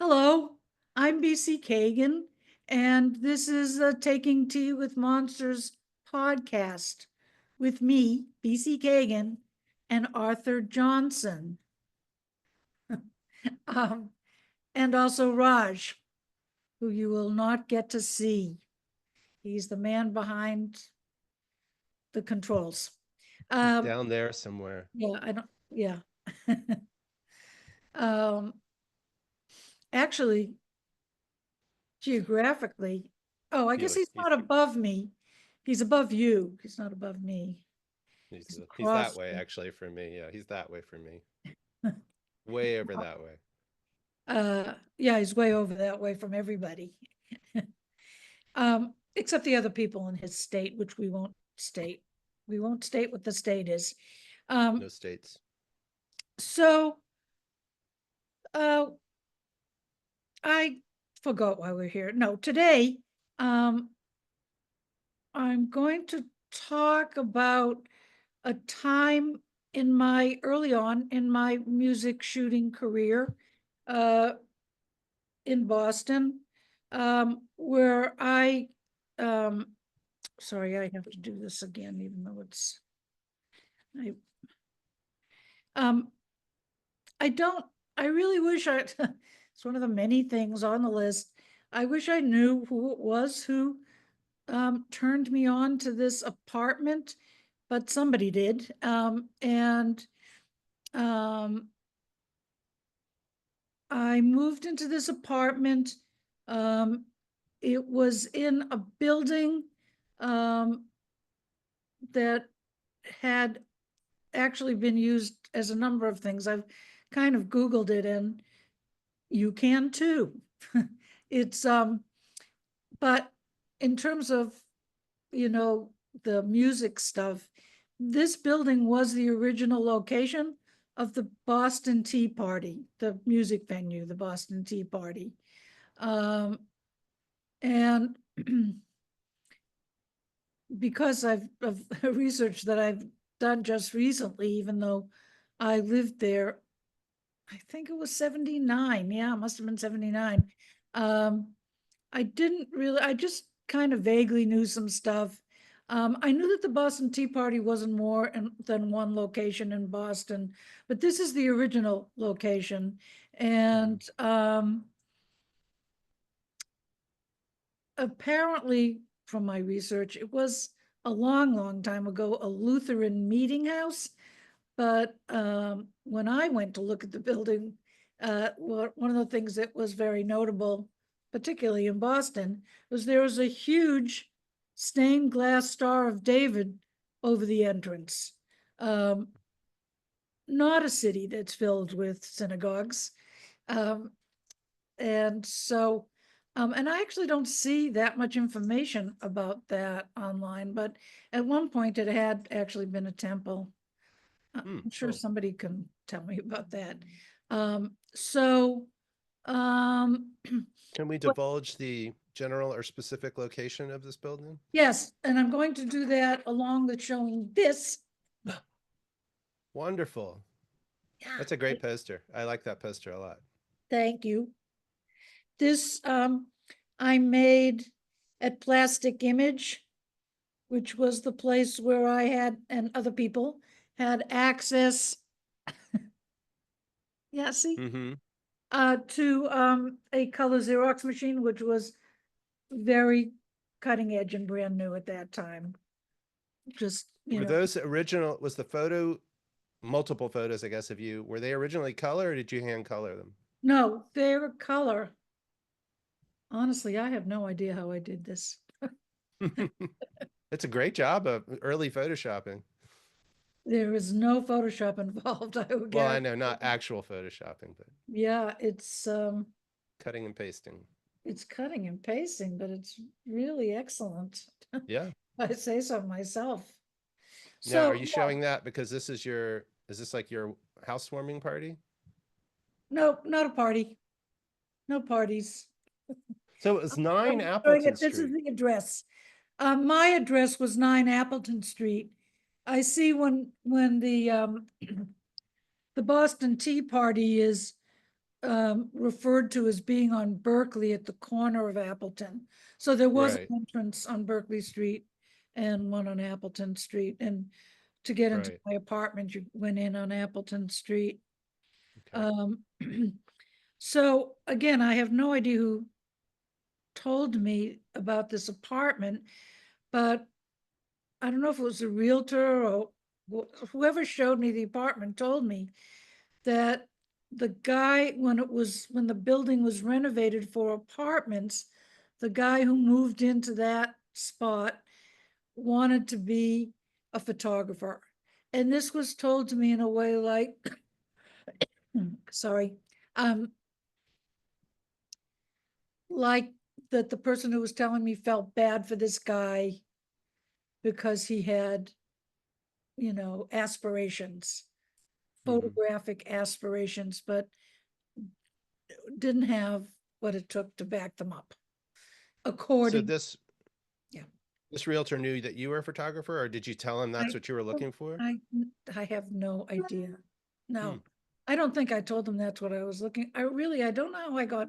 Hello, I'm BC Kagan, and this is the Taking Tea with Monsters podcast with me, BC Kagan, and Arthur Johnson, um, and also Raj, who you will not get to see. He's the man behind the controls. Down there somewhere. Yeah, I don't, yeah. um, Actually, geographically, oh, I guess He, he's he, not above me. He's above you. He's not above me. He's he's that across. way actually for me. Yeah, he's that way for me. Way over that way. Yeah, he's way over that way from everybody. Except the other people in his state, which we won't state. We won't state what the state is. No states. So uh I forgot why we're here. No, today um I'm going to talk about a time in my early on in my music shooting career uh in Boston, where um, sorry, I have to do this again, even though I, um, I don't, I really wish it's one of the many things on the list. I wish I knew who it was who, turned me on to this apartment, but somebody did. Um, I moved into this apartment. Um, it was in a building that had actually been used as a number of things. I've kind of Googled it, and you can too. It's but in terms of, you know, the music stuff, this building was the original location of the Boston Tea Party, the music venue, the Boston Tea Party. And because of research that I've done just recently, even though I lived there, I think it was 79. Yeah, it must have been 79. I just kind of vaguely knew some stuff. I knew that the Boston Tea Party wasn't more than one location in Boston, but this is the original location. And apparently, from my research, it was a long, long time ago, a Lutheran meeting house. But when I went to look at the building, one of the things that was very notable, particularly in Boston, was there was a huge stained glass Star of David over the entrance. Um, Not a city that's filled with synagogues. Um, and so, and I actually don't see that much information about that online, but at one point it had actually been a temple. I'm sure Cool. somebody can tell me about that. So, um, Can we but divulge the general or specific location of this building? yes, and I'm going to do that along with showing this. Wonderful. Yeah, That's a great poster. I like that poster a lot. thank you. This I made at Plastic Image, which was the place where I had and other people had access. Yeah, see, Mm-hmm. to a color Xerox machine, which was very cutting edge and brand new at that time. Just, Were those original? Was the photo multiple photos? I guess of you. Were they originally color, or did you hand color them? no, their color. Honestly, I have no idea how I did this. It's a great job of early photoshopping. There is no Photoshop involved, I would Well, I guarantee. know not actual photoshopping, but Yeah, cutting and pasting. it's cutting and pasting, but it's really excellent. Yeah. I say so myself. Now, are So you yeah, showing that because this is your, is this like your housewarming party? no, not a party. No parties. So it was 9 I'm showing Appleton it. This is Street. the address. My address was 9 Appleton Street. I see when the the Boston Tea Party is referred to as being on Berkeley at the corner of Appleton. So there was an Right, entrance on Berkeley Street and one on Appleton Street. And to get into right. my apartment, you went in on Appleton Street. Okay. Um, so again, I have no idea who told me about this apartment, but I don't know if it was a realtor or whoever showed me the apartment told me that the guy, when the building was renovated for apartments, the guy who moved into that spot wanted to be a photographer. And this was told to me in a way like, sorry, um, like that the person who was telling me felt bad for this guy because he had, aspirations, Mhm. photographic aspirations, but didn't have what it took to back them up. So According, this yeah, this realtor knew that you were a photographer, or did you tell him that's I, what you were looking for? I, I have no idea. Hmm. No, I don't think I told them that's what I was looking. I don't know how I got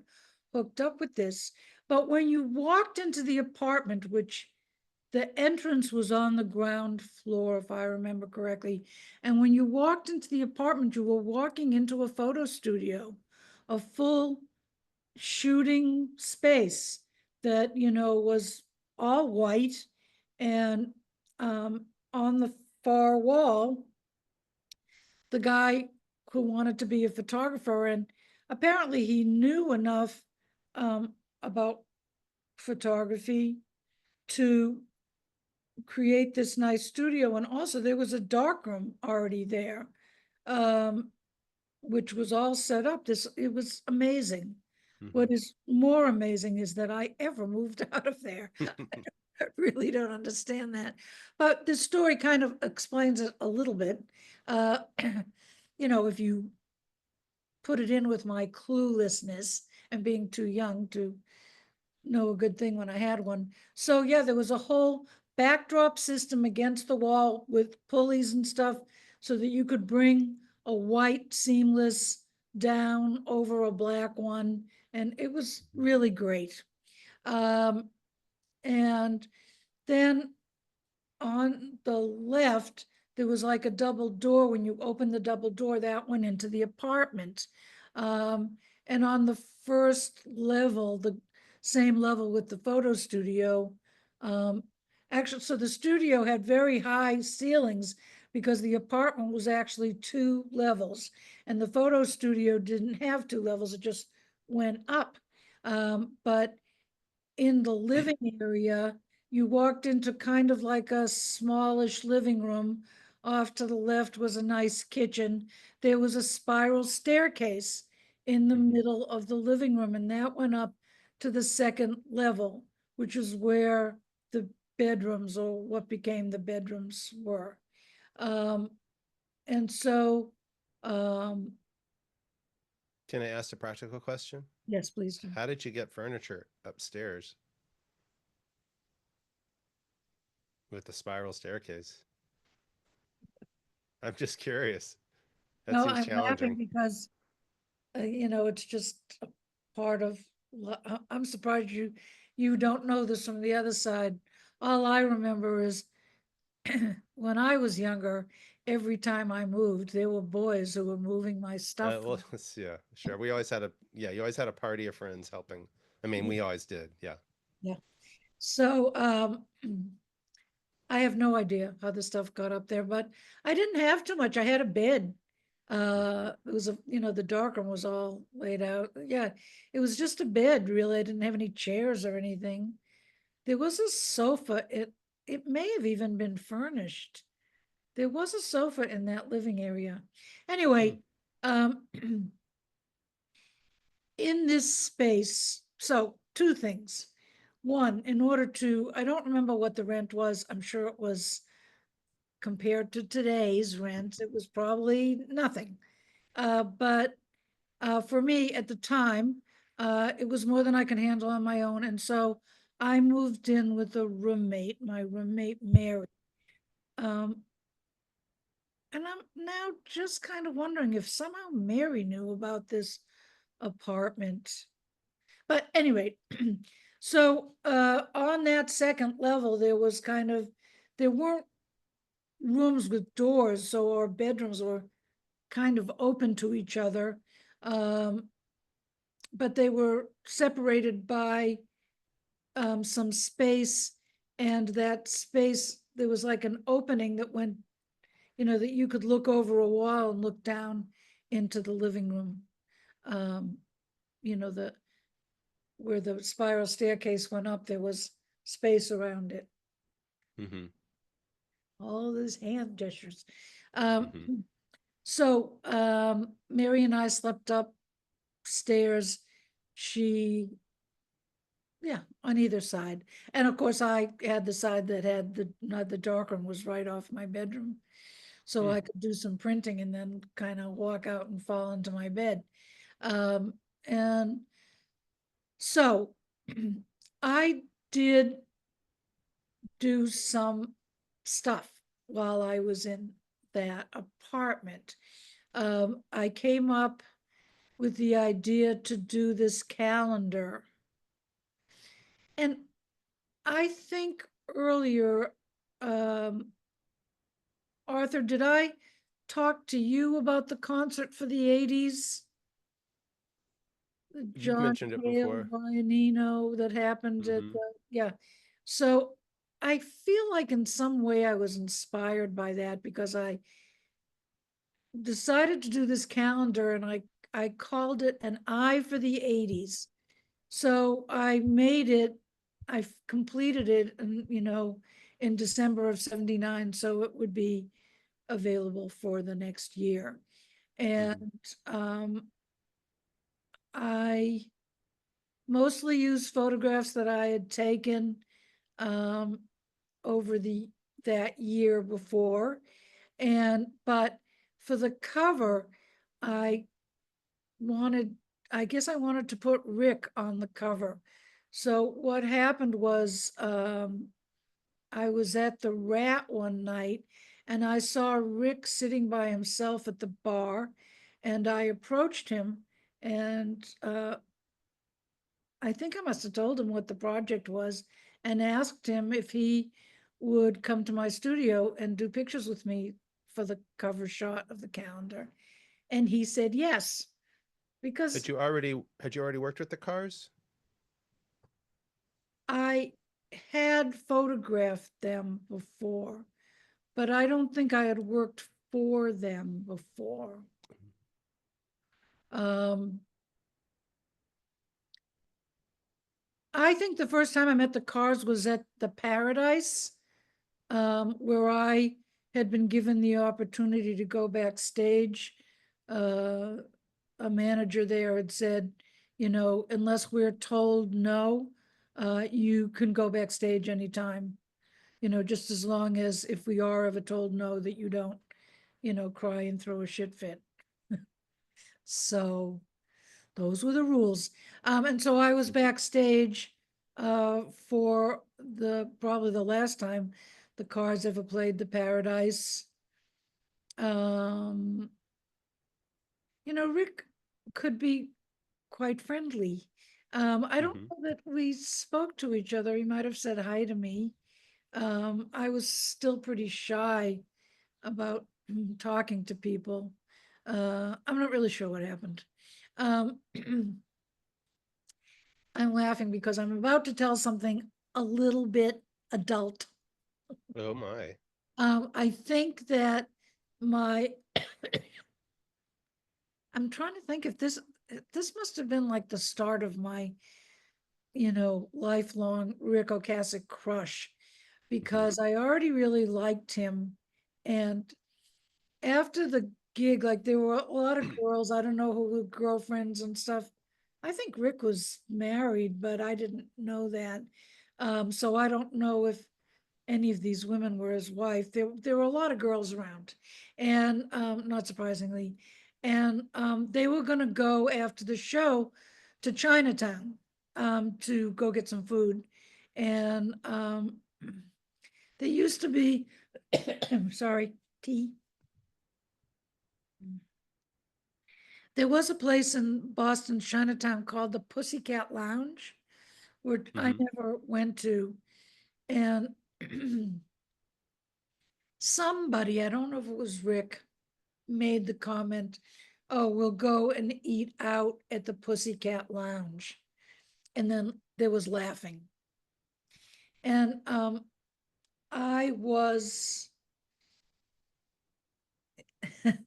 hooked up with this, but when you walked into the apartment, which the entrance was on the ground floor, if I remember correctly. And when you walked into the apartment, you were walking into a photo studio, a full shooting space that, was all white. And on the far wall, the guy who wanted to be a photographer, and apparently he knew enough about photography to create this nice studio. And also there was a dark room already there, um, which was all set up. It was amazing. Mhm. What is more amazing is that I ever moved out of there. I really don't understand that. But the story kind of explains it a little bit. Uh, if you put it in with my cluelessness and being too young to know a good thing when I had one. So yeah, there was a whole backdrop system against the wall with pulleys and stuff so that you could bring a white seamless down over a black one. And it was really great. Um, and then on the left, there was like a double door. When you opened the double door, that went into the apartment. And on the first level, the same level with the photo studio, um, actually, so the studio had very high ceilings because the apartment was actually 2 levels, and the photo studio didn't have 2 levels, it just went up. But in the living area, you walked into kind of like a smallish living room. Off to the left was a nice kitchen. There was a spiral staircase in the Mhm. middle of the living room, and that went up to the second level, which is where the bedrooms, or what became the bedrooms, were. Um, and so, um, Can I ask a practical question? yes, please do. How did you get furniture upstairs with the spiral staircase? I'm just curious. That No, seems I'm laughing challenging. because it's just a part of, I'm surprised you don't know this from the other side. All I remember is when I was younger, every time I moved, there were boys who were moving my stuff for Well, me. yeah, sure. We always had you always had a party of friends helping. I mean, we always did. Yeah. Yeah. So I have no idea how the stuff got up there, but I didn't have too much. I had a bed. It was the dark room was all laid out. Yeah, it was just a bed, really. I didn't have any chairs or anything. There was a sofa. It may have even been furnished. There was a sofa in that living area. Hmm. Anyway, um, in this space, so 2 things. One, I don't remember what the rent was. I'm sure it was compared to today's rent, it was probably nothing. But for me at the time, it was more than I can handle on my own. And so I moved in with my roommate, Mary. Um, and I'm now just kind of wondering if somehow Mary knew about this apartment. But anyway, so on that second level, there was there weren't rooms with doors, so our bedrooms were kind of open to each other. But they were separated by some space, and that space, there was like an opening that went, that you could look over a wall and look down into the living room. The where the spiral staircase went up, there was space around it. Mm-hmm. All those hand gestures. Mm-hmm. So Mary and I slept upstairs. Yeah, on either side. And of course, I had the side that had the dark room was right off my bedroom. So Mm. I could do some printing and then kind of walk out and fall into my bed. And so I did do some stuff while I was in that apartment. I came up with the idea to do this calendar. And I think earlier, Arthur, did I talk to you about the concert for the 80s? The You've John mentioned it Cale, before. Brian Eno that happened at Mm-hmm. yeah. So I feel like in some way I was inspired by that because I decided to do this calendar and I called it an eye for the 80s. So I made it, I completed it and in December of 79, so it would be available for the next year. And Mm-hmm. I mostly used photographs that I had taken um, over that year before. But for the cover, I wanted, I guess I wanted to put Rick on the cover. So what happened was I was at the Rat one night and I saw Rick sitting by himself at the bar, and I approached him and I think I must have told him what the project was and asked him if he would come to my studio and do pictures with me for the cover shot of the calendar. And he said yes, because Had you already worked with the cars? I had photographed them before, but I don't think I had worked for them before. Um, I think the first time I met the Cars was at the Paradise, where I had been given the opportunity to go backstage. A manager there had said, unless we're told no, you can go backstage anytime, just as long as if we are ever told no, that you don't, cry and throw a shit fit. So those were the rules. And so I was backstage for probably the last time the Cars ever played the Paradise. Um, Rick could be quite friendly. I don't Mm-hmm. know that we spoke to each other. He might have said hi to me. I was still pretty shy about talking to people. I'm not really sure what happened. Um, I'm laughing because I'm about to tell something a little bit adult. Oh my. I think that my, I'm trying to think if this must have been like the start of my, lifelong Ric Ocasek crush, Mm-hmm. because I already really liked him. And after the gig, like there were a lot of girls, I don't know who were girlfriends and stuff. I think Rick was married, but I didn't know that. So I don't know if any of these women were his wife. There were a lot of girls around, and not surprisingly, and they were going to go after the show to Chinatown to go get some food, and they used to be, sorry, tea. There was a place in Boston, Chinatown, called the Pussycat Lounge, which I Hmm. never went to. And somebody, I don't know if it was Rick, made the comment, oh, we'll go and eat out at the Pussycat Lounge. And then there was laughing. And I was, and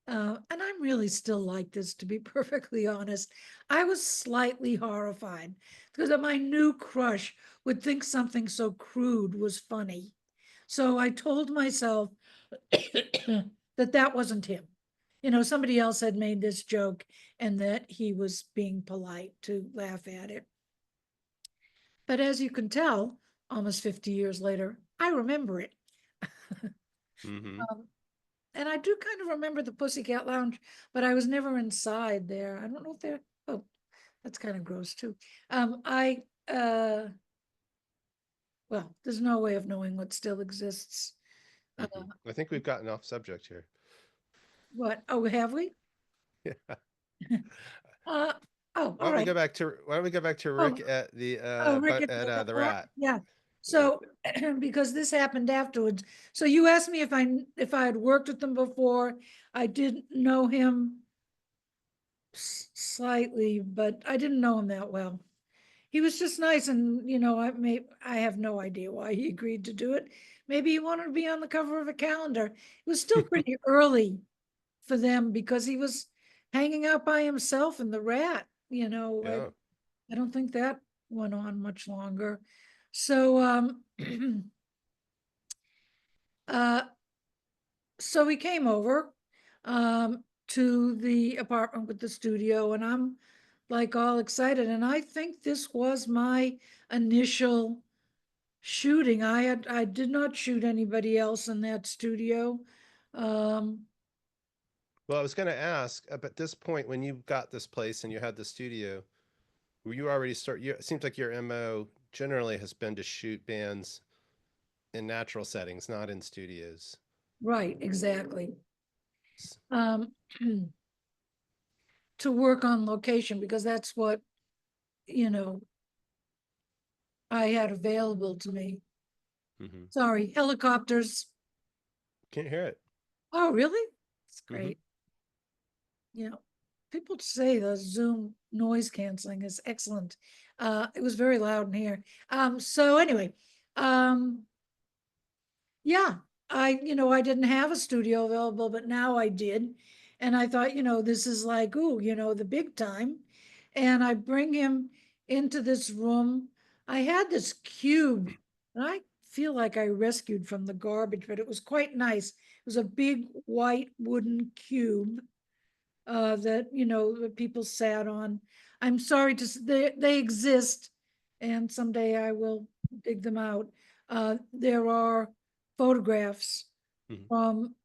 I'm really still like this, to be perfectly honest. I was slightly horrified because my new crush would think something so crude was funny. So I told myself that that wasn't him. You know, somebody else had made this joke and that he was being polite to laugh at it. But as you can tell, almost 50 years later, I remember it. Hmm. Um, and I do kind of remember the Pussycat Lounge, but I was never inside there. I don't know if they're, oh, that's kind of gross too. I, well, there's no way of knowing what still exists. Uh, Hmm. I think we've gotten off subject here. what? Oh, have we? Yeah. Uh, oh, Why all don't we right. go back to Oh, Rick at the oh, Rick, the rat? yeah. Yeah. So, because this happened afterwards, so you asked me if I had worked with him before. I didn't know him slightly, but I didn't know him that well. He was just nice, and I have no idea why he agreed to do it. Maybe he wanted to be on the cover of a calendar. It was still pretty early for them because he was hanging out by himself in the rat. Yeah. I don't think that went on much longer. So uh so he came over to the apartment with the studio, and I'm like all excited, and I think this was my initial shooting. I did not shoot anybody else in that studio. Um Well, I was going to ask, at this point, when you got this place and you had the studio, were you already it seems like your MO generally has been to shoot bands in natural settings, not in studios. right, exactly. S- Um to work on location because that's what, you know, I had available to me. mhm. Sorry, helicopters. Can't hear it. Oh, really? It's Hmm. great. Yeah. People say the Zoom noise canceling is excellent. It was very loud in here. So anyway, um, yeah, I didn't have a studio available, but now I did. And I thought, this is like, ooh, the big time. And I bring him into this room. I had this cube, and I feel like I rescued from the garbage, but it was quite nice. It was a big white wooden cube that people sat on. I'm sorry to they exist, and someday I will dig them out. There are photographs Hmm. from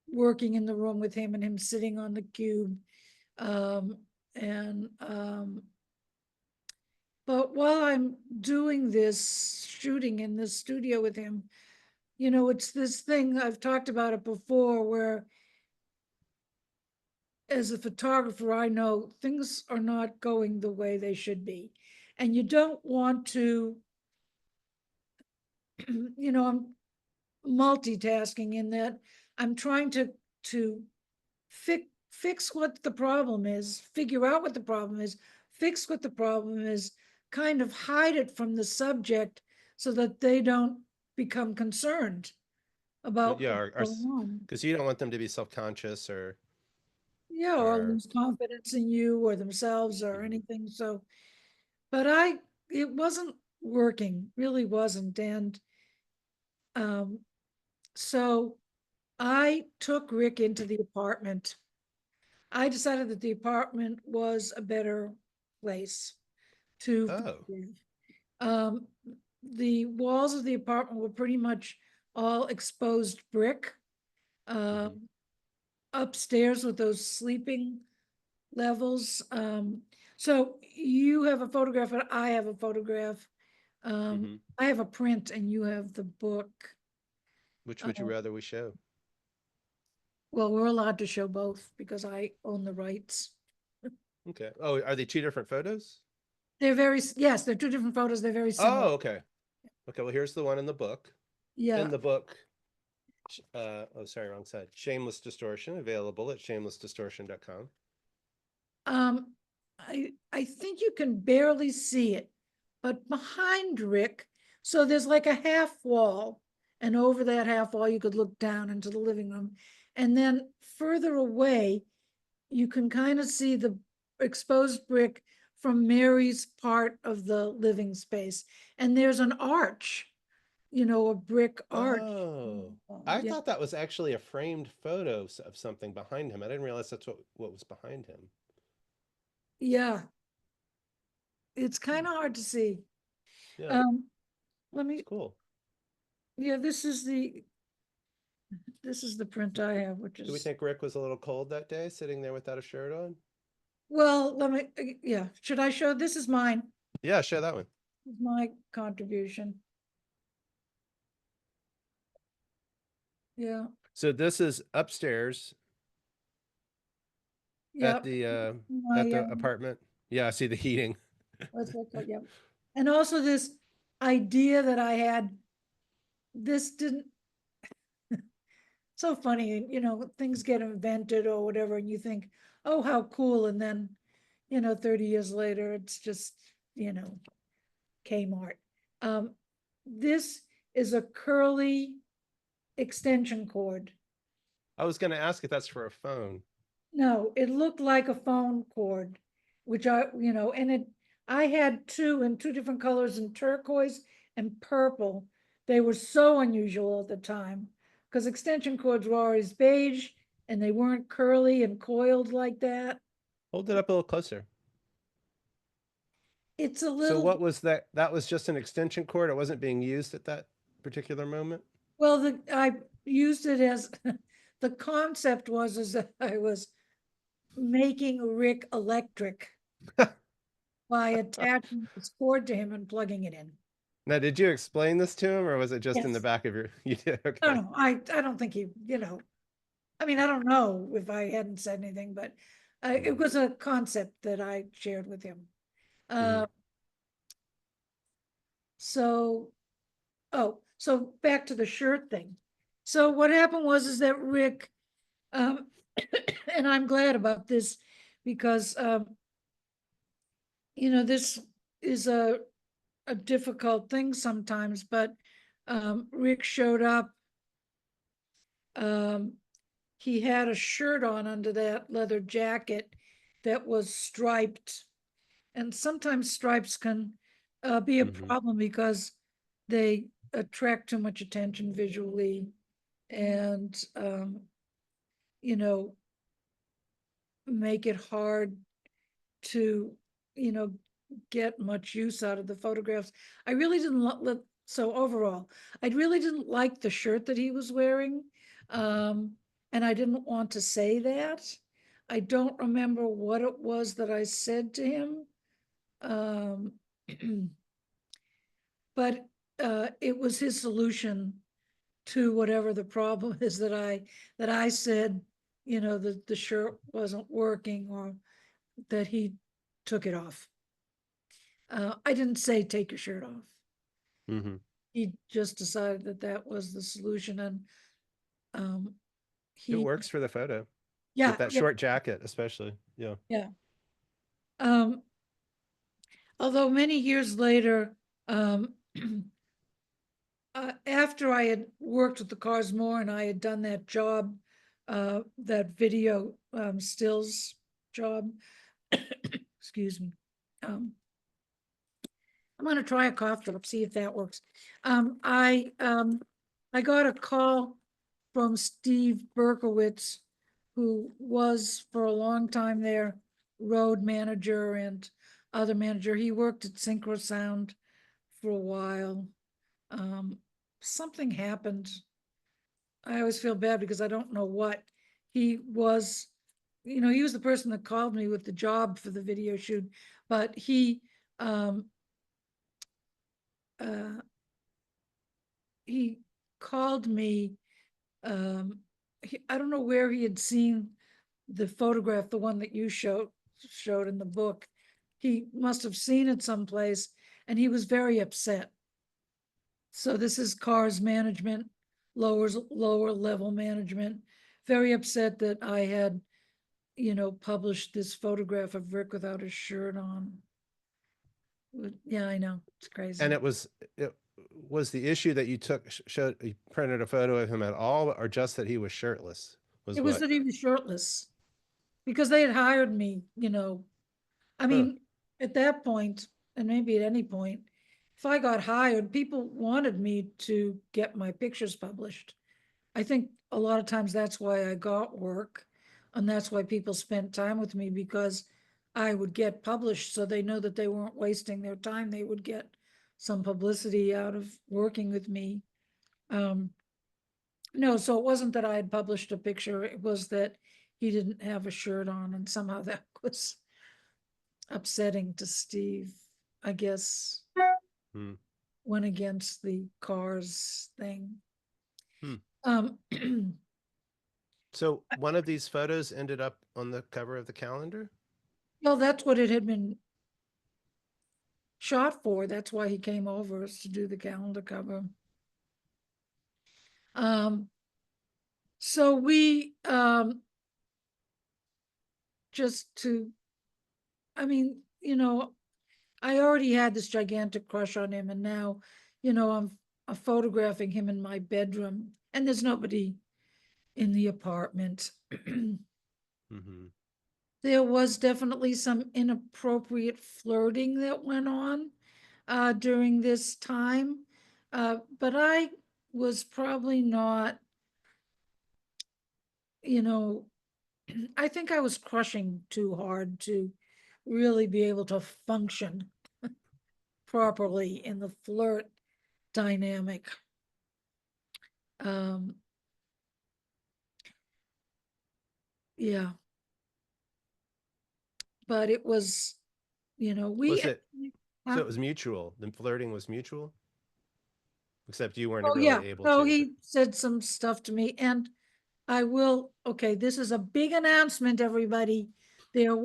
working in the room with him and him sitting on the cube. Um, and But while I'm doing this shooting in this studio with him, it's this thing I've talked about it before, where as a photographer, I know things are not going the way they should be. And you don't want to, I'm multitasking in that I'm trying to fix what the problem is, figure out what the problem is, fix what the problem is, kind of hide it from the subject so that they don't become concerned about Yeah, what's going on. because you don't want them to be self-conscious Yeah, or or lose confidence in you or themselves or Mhm. anything. So, but it wasn't working, really wasn't. And um, so I took Rick into the apartment. I decided that the apartment was a better place to Oh. photograph. Um, the walls of the apartment were pretty much all exposed brick. Hmm. Um, Upstairs with those sleeping levels. So you have a photograph and I have a photograph. Hmm. I have a print and you have the book. Which would you Uh, rather we show? Well, we're allowed to show both because I own the rights. Okay. Oh, are they two different photos? They're very, yes, they're two different photos. They're very similar. Oh, okay. Okay, well, here's the one in the book. Yeah. In the book, oh, sorry, wrong side. Shameless Distortion, available at shamelessdistortion.com. I think you can barely see it, but behind Rick, so there's like a half wall, and over that half wall, you could look down into the living room. And then further away, you can kind of see the exposed brick from Mary's part of the living space. And there's an arch, a brick arch. Oh, I Yeah, thought that was actually a framed photo of something behind him. I didn't realize that's what was behind him. yeah, it's kind of hard to see. Yeah, Um, let it's me, cool. yeah, this is the print I have, which Do we is, think Rick was a little cold that day, sitting there without a shirt on? well, yeah, should I show, this is mine, Yeah, show that one. this is my contribution. Yeah, So this is upstairs yeah, at my, the apartment. Yeah, I see the heating. let's look, yeah. And also this idea that I had, this didn't, so funny, things get invented or whatever, and you think, oh, how cool, and then, 30 years later, it's just, Kmart. Um, this is a curly extension cord. I was going to ask if that's for a phone. No, it looked like a phone cord, which I had two in two different colors in turquoise and purple. They were so unusual at the time because extension cords were always beige and they weren't curly and coiled like that. Hold it up a little closer. It's a So little, what was that? That was just an extension cord. It wasn't being used at that particular moment. well, I used it as, the concept was is that I was making Rick electric by attaching this cord to him and plugging it in. Now, did you explain this to him, or was it just in the Yes. back of your? You did. I don't Okay. know. I don't think I mean, I don't know if I hadn't said anything, but it was a concept that I shared with him. Mhm. Uh, so, so back to the shirt thing. So what happened was is that Rick, um, and I'm glad about this because, this is a difficult thing sometimes, but Rick showed up. Um, he had a shirt on under that leather jacket that was striped. And sometimes stripes can be a Mhm. problem because they attract too much attention visually and, you know, make it hard to, you know, get much use out of the photographs. I really didn't so overall, I really didn't like the shirt that he was wearing. And I didn't want to say that. I don't remember what it was that I said to him. Um, but it was his solution to whatever the problem is that I said, the shirt wasn't working or that he took it off. I didn't say take your shirt off. Mhm. He just decided that that was the solution, and um, It he, works for the photo with yeah, that yeah, short jacket, especially. Yeah. yeah. Um, although many years later, um, after I had worked with the cars more and I had done that job, that video stills job, excuse me. Um, I'm gonna try a cough drop, see if that works. I got a call from Steve Berkowitz, who was for a long time their road manager and other manager. He worked at Synchro Sound for a while. Um, something happened. I always feel bad because I don't know what. He was, he was the person that called me with the job for the video shoot, but um, uh, he called me, um, I don't know where he had seen the photograph, the one that you showed in the book. He must have seen it someplace, and he was very upset. So this is cars management, lower level management, very upset that I had, published this photograph of Rick without his shirt on. Yeah, I know, it's crazy. And it was the issue that you showed, you printed a photo of him at all, or just that he was shirtless? It Was was what? that he was shirtless, because they had hired me, I Huh. mean, at that point, and maybe at any point, if I got hired, people wanted me to get my pictures published. I think a lot of times that's why I got work, and that's why people spent time with me, because I would get published, so they know that they weren't wasting their time. They would get some publicity out of working with me. No, so it wasn't that I had published a picture, it was that he didn't have a shirt on, and somehow that was upsetting to Steve, I guess. Hmm. Went against the cars thing. Hmm. Um, So one of these photos ended up on the cover of the calendar? well, that's what it had been shot for. That's why he came over, is to do the calendar cover. So we, just to, I mean, I already had this gigantic crush on him, and now, I'm photographing him in my bedroom, and there's nobody in the apartment. Mm-hmm. There was definitely some inappropriate flirting that went on during this time. But I was probably not, you know, I think I was crushing too hard to really be able to function properly in the flirt dynamic. Um, yeah, but it was, we, Was it, so huh? it was mutual? The flirting was mutual? Except you weren't Oh, really yeah. able So to, but he said some stuff to me, and I will, okay, this is a big announcement, everybody. There,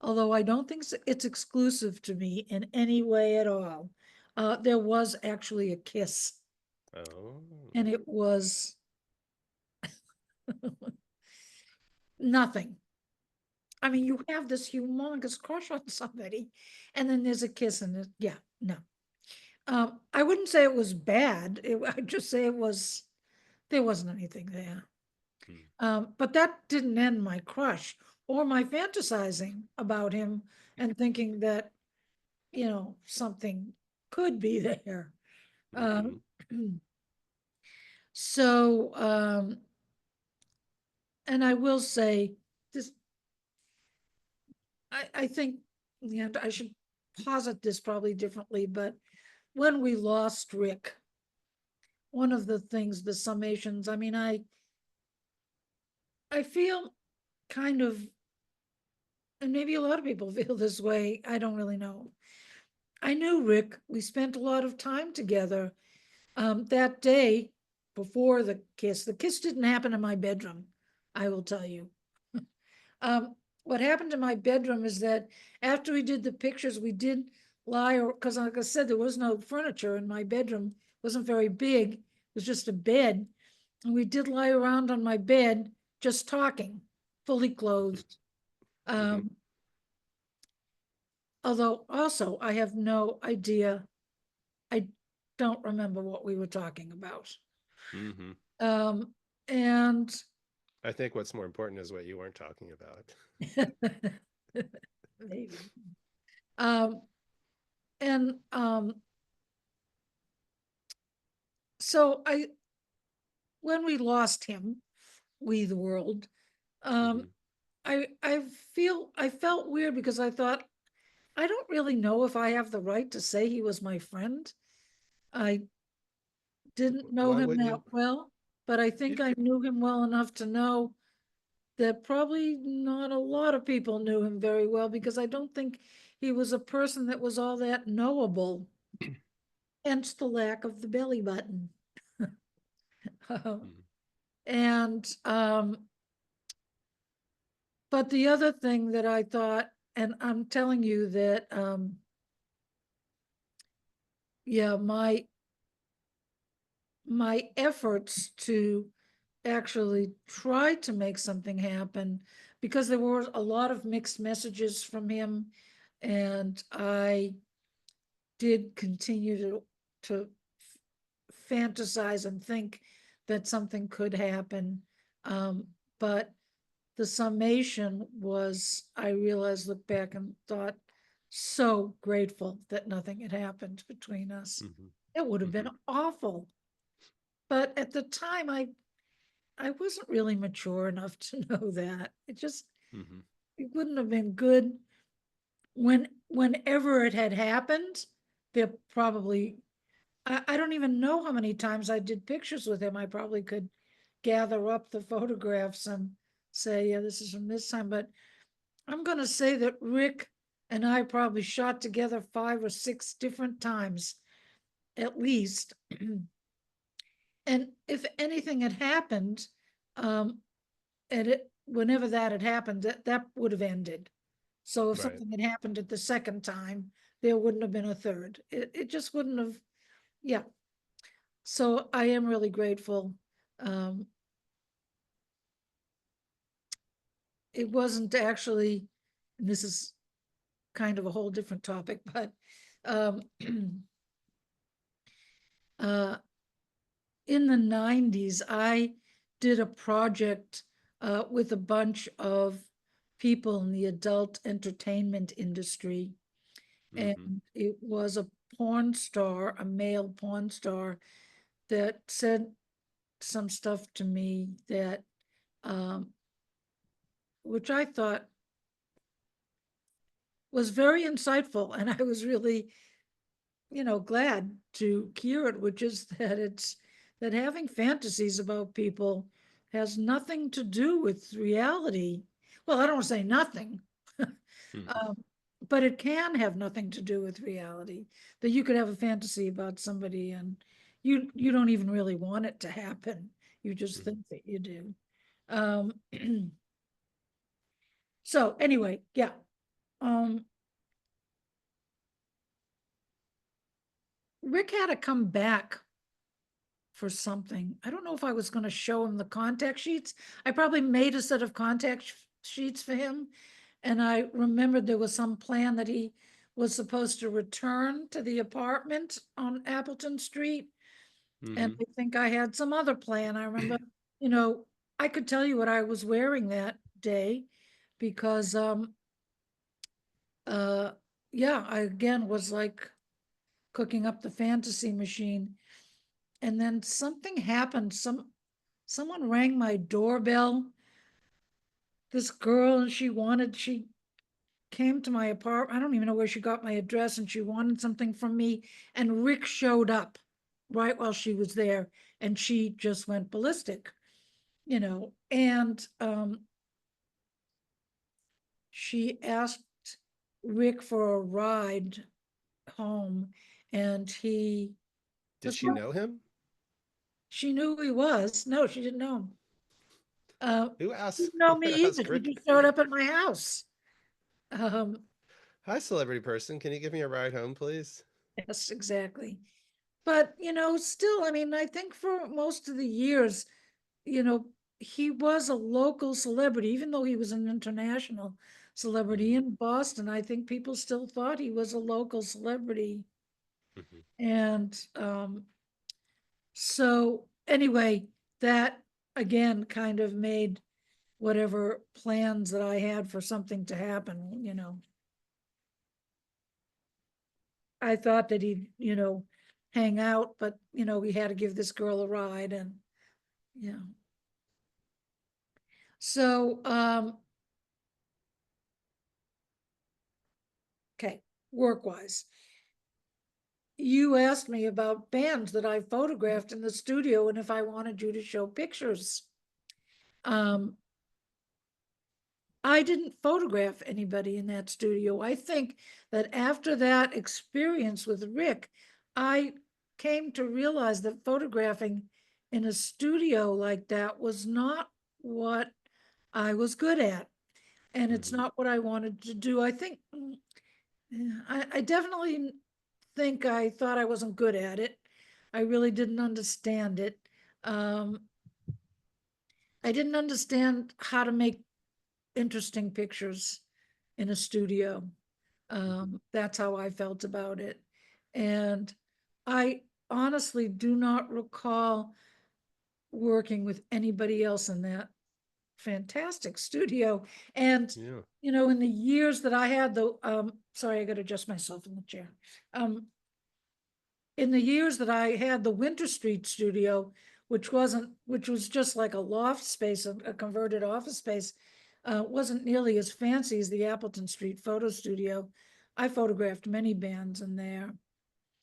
although I don't think it's exclusive to me in any way at all. There was actually a kiss, oh. and it was nothing. I mean, you have this humongous crush on somebody, and then there's a kiss, and yeah, no. I wouldn't say it was bad. I'd just say there wasn't anything there. Hmm. But that didn't end my crush or my fantasizing about him and thinking that, something could be there. Mm-hmm. Um, so, and I will say this, I think, I should posit this probably differently, but when we lost Rick, one of the things, the summations, I mean, I feel kind of, and maybe a lot of people feel this way, I don't really know. I knew Rick. We spent a lot of time together. That day before the kiss didn't happen in my bedroom, I will tell you. What happened in my bedroom is that after we did the pictures, we did lie, because like I said, there was no furniture in my bedroom. It wasn't very big. It was just a bed. And we did lie around on my bed, just talking, fully clothed. Mm-hmm. Um, Although also I have no idea. I don't remember what we were talking about. Mm-hmm. Um, and I think what's more important is what you weren't talking about. maybe. Um, and so when we lost him, we the world, um, Mm-hmm. I felt weird, because I thought, I don't really know if I have the right to say he was my friend. I didn't know Why him wouldn't that you? well, but I You think I knew him well enough to know that probably not a lot of people knew him very well, because I don't think he was a person that was all that knowable, hence the lack of the belly button. And, but the other thing that I thought, and I'm telling you that, yeah, my efforts to actually try to make something happen, because there were a lot of mixed messages from him, and I did continue to fantasize and think that something could happen. But the summation was, I realized, looked back and thought, so grateful that nothing had happened between us. Mhm. It would have been Mhm. awful. But at the time, I wasn't really mature enough to know that. Mhm. It wouldn't have been good whenever it had happened. There probably, I don't even know how many times I did pictures with him. I probably could gather up the photographs and say, yeah, this is from this time. But I'm going to say that Rick and I probably shot together 5 or 6 different times, at least. And if anything had happened, and whenever that had happened, that would have ended. So if Right. something had happened at the second time, there wouldn't have been a third. It just wouldn't have, yeah. So I am really grateful. Um, it wasn't actually, and this is kind of a whole different topic, but um, uh, in the 90s, I did a project with a bunch of people in the adult entertainment industry. And Mhm. it was a porn star, a male porn star, that said some stuff to me that, um, which I thought was very insightful. And I was really, glad to hear it, which is that having fantasies about people has nothing to do with reality. Well, I don't want to say nothing, Mhm. um, but it can have nothing to do with reality. That you could have a fantasy about somebody and you don't even really want it to happen. You just Mhm. think that you do. Um, so anyway, yeah. Um, Rick had to come back for something. I don't know if I was going to show him the contact sheets. I probably made a set of sheets for him. And I remembered there was some plan that he was supposed to return to the apartment on Appleton Street. And Mhm. I think I had some other plan. I remember, you know, I could tell you what I was wearing that day because, uh, yeah, I again was like cooking up the fantasy machine. And then something happened. Someone rang my doorbell. This girl, and she came to my apartment. I don't even know where she got my address, and she wanted something from me. And Rick showed up right while she was there, and she just went ballistic, And she asked Rick for a ride home, and he Did was she know him? she knew who he was. No, she didn't know him. Who He asked? didn't know Who me either. asked He Rick? just showed up at my house. Um, Hi, celebrity person. Can you give me a ride home, please? yes, exactly. But, still, I mean, I think for most of the years, you know, he was a local celebrity, even though he was an international celebrity Mhm. in Boston. I think people still thought he was a local celebrity. Mhm. And so, anyway, that again kind of made whatever plans that I had for something to happen. I thought that he'd, hang out, but, we had to give this girl a ride and, yeah. So, okay, work-wise. You asked me about bands that I photographed in the studio and if I wanted you to show pictures. Um, I didn't photograph anybody in that studio. I think that after that experience with Rick, I came to realize that photographing in a studio like that was not what I was good at. And it's Mhm. not what I wanted to do. I think, I definitely think I thought I wasn't good at it. I really didn't understand it. Um, I didn't understand how to make interesting pictures in a studio. Mhm. That's how I felt about it. And I honestly do not recall working with anybody else in that fantastic studio. And, Yeah. in the years that I had sorry, I got to adjust myself in the chair. In the years that I had the Winter Street studio, which was just like a loft space, a converted office space, wasn't nearly as fancy as the Appleton Street photo studio. I photographed many bands in there.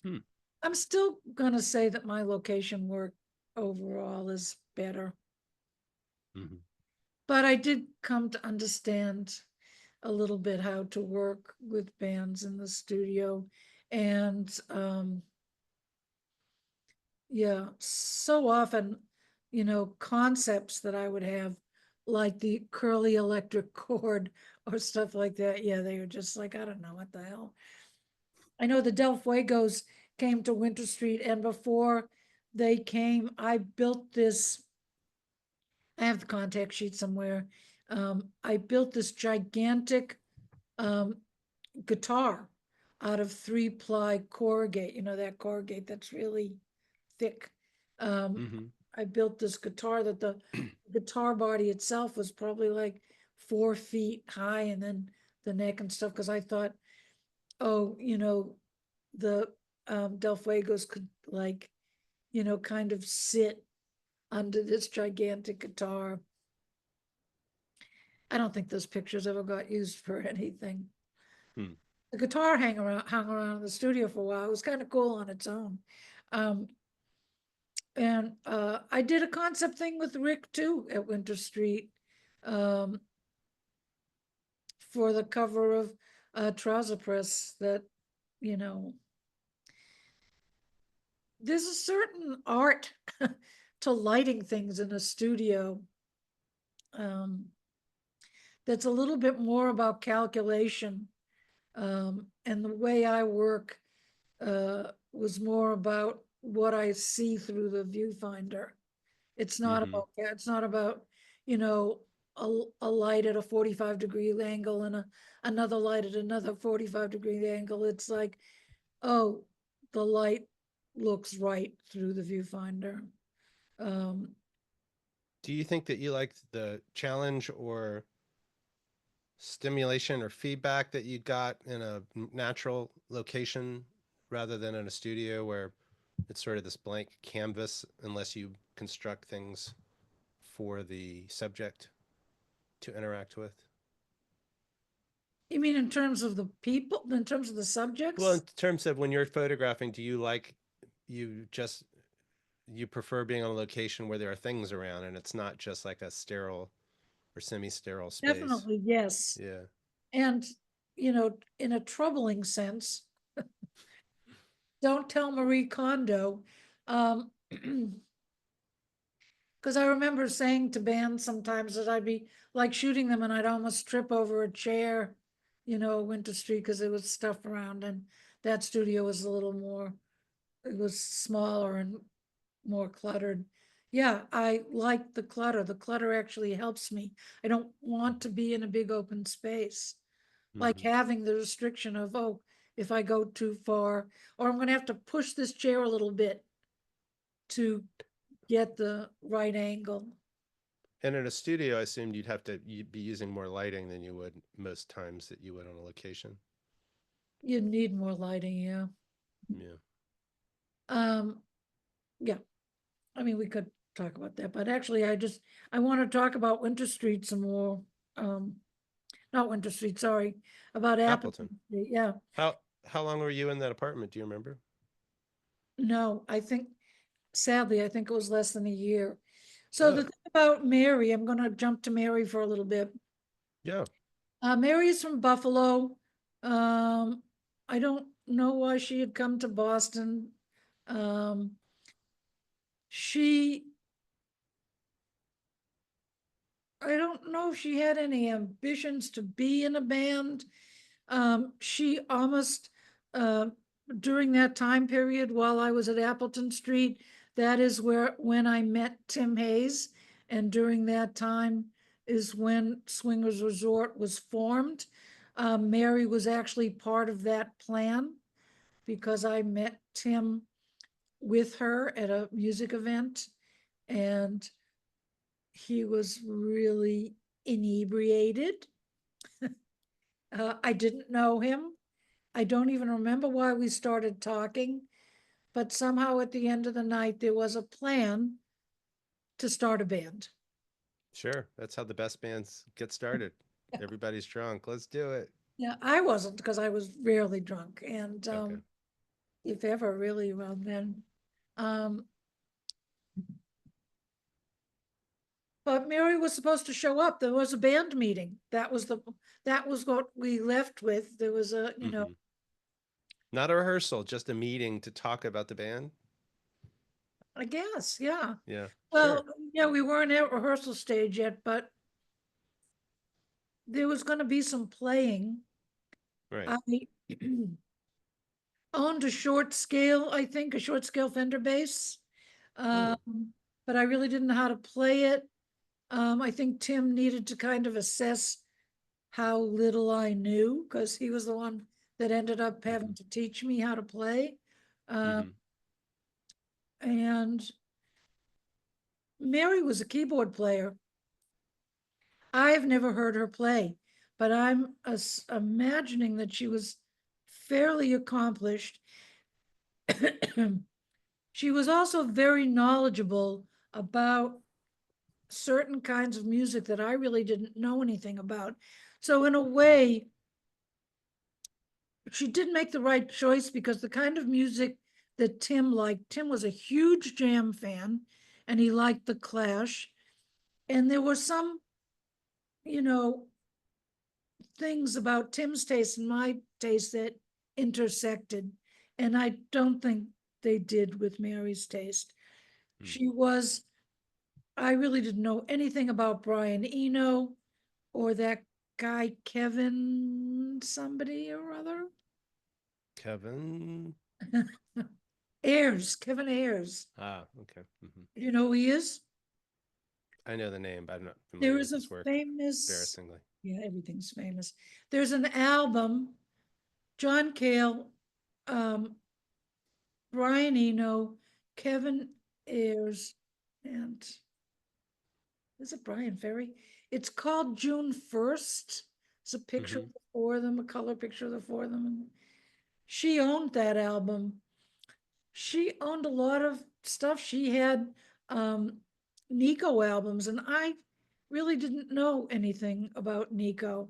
Hmm. I'm still gonna say that my location work overall is better, Mhm. but I did come to understand a little bit how to work with bands in the studio. And yeah, so often, concepts that I would have, like the curly electric cord or stuff like that. Yeah, they were just like, I don't know what the hell. I know the Del Fuegos came to Winter Street, and before they came, I built this. I have the contact sheet somewhere. I built this gigantic um, guitar out of 3-ply corrugate, that corrugate that's really thick. Um, Mhm. I built this guitar that the guitar body itself was probably like 4 feet high, and then the neck and stuff, because I thought, oh, the Del Fuegos could, like, kind of sit under this gigantic guitar. I don't think those pictures ever got used for anything. Hmm. The guitar hung around in the studio for a while. It was kind of cool on its own. Um, and I did a concept thing with Rick too at Winter Street, um, for the cover of Trouser Press. That, you know, there's a certain art to lighting things in a studio, um, that's a little bit more about calculation. And the way I work was more about what I see through the viewfinder. Mhm. It's not about, you know, a light at a 45-degree angle and another light at another 45-degree angle. It's like, oh, the light looks right through the viewfinder. Um, Do you think that you like the challenge or stimulation or feedback that you got in a natural location rather than in a studio where it's sort of this blank canvas unless you construct things for the subject to interact with? you mean in terms of the people, in terms of the Well, in subjects? terms of when you're photographing, do you like you just you prefer being on a location where there are things around and it's not just like a sterile or semi-sterile space? Definitely, yes. Yeah. And, in a troubling sense, don't tell Marie Kondo. Um, because I remember saying to bands sometimes that I'd be like shooting them and I'd almost trip over a chair, Winter Street, because there was stuff around, and that studio was a little more, it was smaller and more cluttered. Yeah, I like the clutter. The clutter actually helps me. I don't want to be in a big open space. Like Mm-hmm. having the restriction of, oh, if I go too far, or I'm gonna have to push this chair a little bit to get the right angle. And in a studio, I assumed you'd be using more lighting than you would most times that you would on a location. You need more lighting, yeah. Yeah. Um, yeah, I mean, we could talk about that, but actually I want to talk about Winter Street some more. Um, Not Winter Street, sorry, about Appleton Appleton. Street, yeah. How long were you in that apartment? Do you remember? No, sadly, I think it was less than a year. So the Oh, thing about Mary, I'm gonna jump to Mary for a little bit. yeah. Mary is from Buffalo. Um, I don't know why she had come to Boston. Um, she I don't know if she had any ambitions to be in a band. She almost, during that time period while I was at Appleton Street, that is when I met Tim Hayes. And during that time is when Swingers Resort was formed. Mary was actually part of that plan because I met Tim with her at a music event, and he was really inebriated. I didn't know him. I don't even remember why we started talking, but somehow at the end of the night, there was a plan to start a band. Sure, that's how the best bands get started. Everybody's drunk. Let's do it. Yeah, I wasn't because I was rarely drunk, and Okay. if ever, really around then. Um, but Mary was supposed to show up. There was a band meeting. That was what we left with. There was a, Hmm. Not a rehearsal, just a meeting to talk about the band. I guess, yeah. Yeah, Well, sure. yeah, we weren't at rehearsal stage yet, but there was going to be some playing. Right. I owned a short scale, I think, a short scale Fender bass. Oh. But I really didn't know how to play it. I think Tim needed to kind of assess how little I knew because he was the one that ended up Hmm. having to teach me how to play. Uh, Hmm. and Mary was a keyboard player. I've never heard her play, but I'm imagining that she was fairly accomplished. She was also very knowledgeable about certain kinds of music that I really didn't know anything about. So in a way, she did make the right choice because the kind of music that Tim liked, Tim was a huge Jam fan and he liked the Clash. And there were some, you know, things about Tim's taste and my taste that intersected. And I don't think they did with Mary's taste. She was, I really didn't know anything about Brian Eno or that guy Kevin somebody or other. Kevin. Ayers, Kevin Ayers. Ah, okay. You know who he is? I know the name, but I'm not There familiar with is a his work, famous, embarrassingly. yeah, everything's famous. There's an album, John Cale, um, Brian Eno, Kevin Ayers, and is it Brian Ferry? It's called June 1st. It's a picture Hmm. of the four of them, a color picture of the four of them. And she owned that album. She owned a lot of stuff. She had Nico albums, and I really didn't know anything about Nico,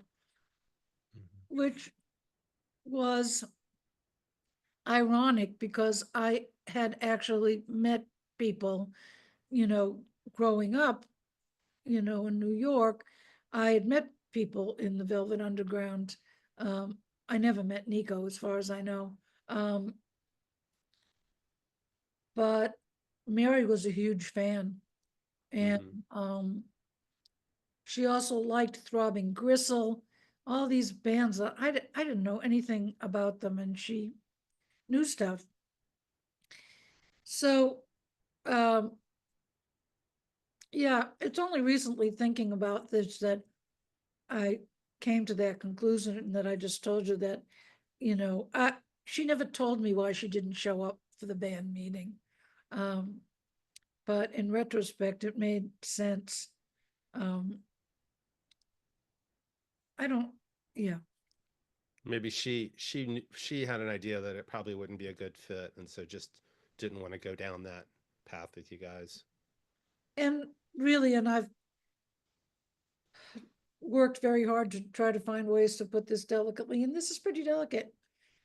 which was ironic because I had actually met people, you know, growing up, in New York. I had met people in the Velvet Underground. Um, I never met Nico, as far as I know. Um, but Mary was a huge fan. And Hmm. she also liked Throbbing Gristle, all these bands that I didn't know anything about them, and she knew stuff. So, um, yeah, it's only recently thinking about this that I came to that conclusion and that I just told you that, she never told me why she didn't show up for the band meeting. Um, but in retrospect, it made sense. Um, I don't, yeah. Maybe she had an idea that it probably wouldn't be a good fit, and so just didn't want to go down that path with you guys. And really, and I've worked very hard to try to find ways to put this delicately, and this is pretty delicate.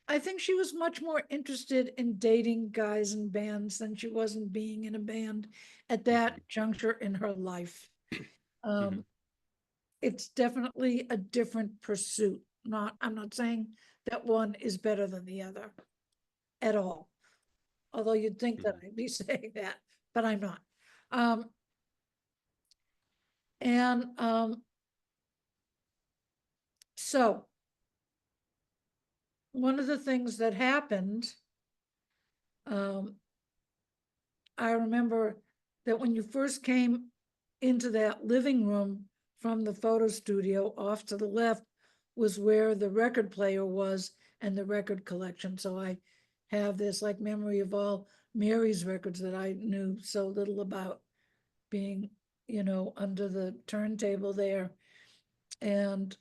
I think she was much more interested in dating guys in bands than she was in being in a band at Hmm. that juncture in her life. Hmm. Um, it's definitely a different pursuit. I'm not saying that one is better than the other at all. Although you'd think that Hmm. I'd be saying that, but I'm not. Um, And so one of the things that happened, um, I remember that when you first came into that living room from the photo studio, off to the left was where the record player was and the record collection. So I have this like memory of all Mary's records that I knew so little about, being, under the turntable there. And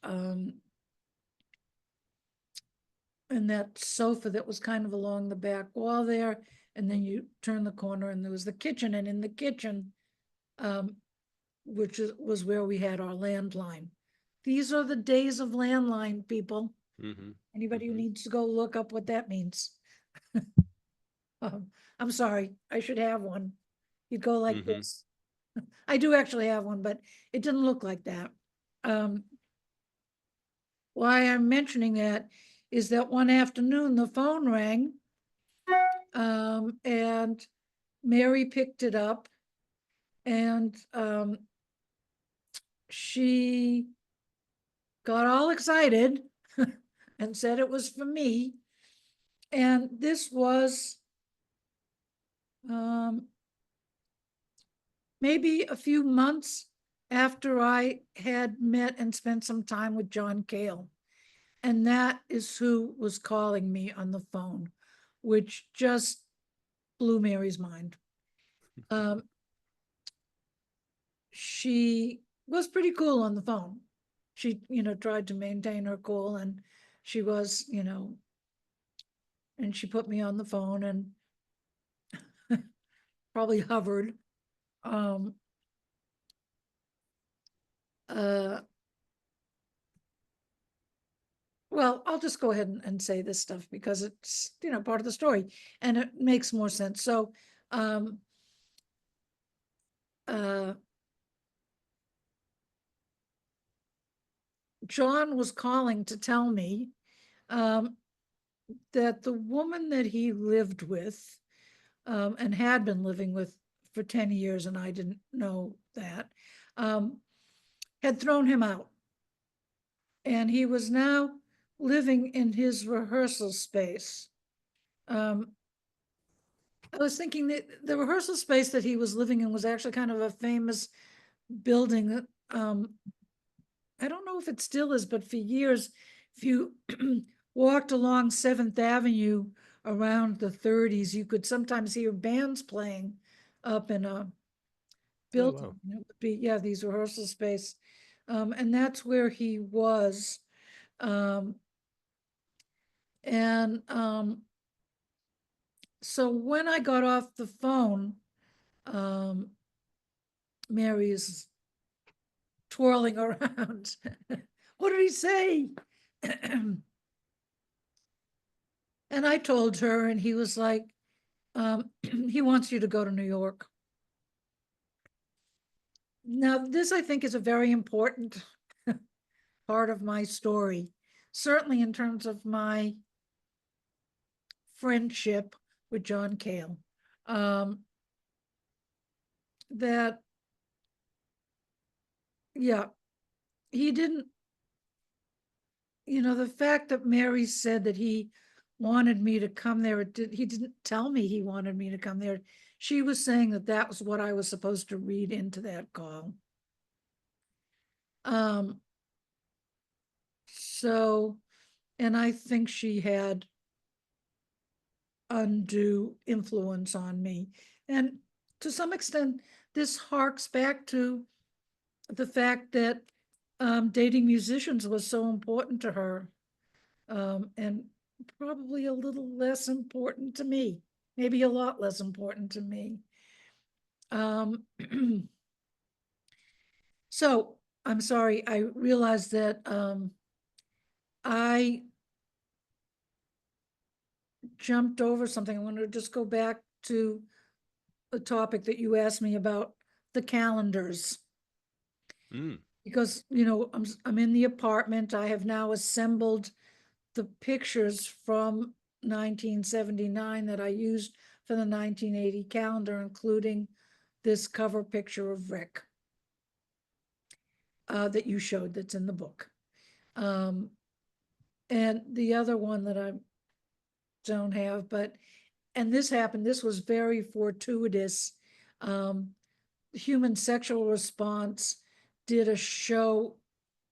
that sofa that was kind of along the back wall there, and then you turn the corner and there was the kitchen, and in the kitchen, was where we had our landline. These are the days of landline, people. Mm-hmm. Anybody who Mm-hmm. needs to go look up what that means. I'm sorry, I should have one. You'd go like Mm-hmm. this. I do actually have one, but it didn't look like that. Why I'm mentioning that is that one afternoon the phone rang, and Mary picked it up, and she got all excited and said it was for me. And this was maybe a few months after I had met and spent some time with John Cale. And that is who was calling me on the phone, which just blew Mary's mind. She was pretty cool on the phone. She, tried to maintain her cool, and she was, and she put me on the phone and probably hovered. Um, uh, well, I'll just go ahead and say this stuff because it's, part of the story and it makes more sense. So, uh, John was calling to tell me, that the woman that he lived with, and had been living with for 10 years, and I didn't know that, had thrown him out. And he was now living in his rehearsal space. I was thinking that the rehearsal space that he was living in was actually kind of a famous building. I don't know if it still is, but for years, if you walked along 7th Avenue around the 30s, you could sometimes hear bands playing up in a Oh, building. wow. It would be, yeah, these rehearsal space. And that's where he was. Um, and so when I got off the phone, um, Mary is twirling around. What did he say? And I told her, and he was like, he wants you to go to New York. Now, this I think is a very important part of my story, certainly in terms of my friendship with John Cale. That, yeah, he didn't, the fact that Mary said that he wanted me to come there, he didn't tell me he wanted me to come there. She was saying that that was what I was supposed to read into that call. So, and I think she had undue influence on me. And to some extent, this harks back to the fact that dating musicians was so important to her, and probably a little less important to me, maybe a lot less important to me. So I'm sorry, I realized that I jumped over something. I want to just go back to a topic that you asked me about, the calendars. Mm. Because, I'm in the apartment. I have now assembled the pictures from 1979 that I used for the 1980 calendar, including this cover picture of Rick. that you showed that's in the book. And the other one that I don't have, and this happened, this was very fortuitous. Human Sexual Response did a show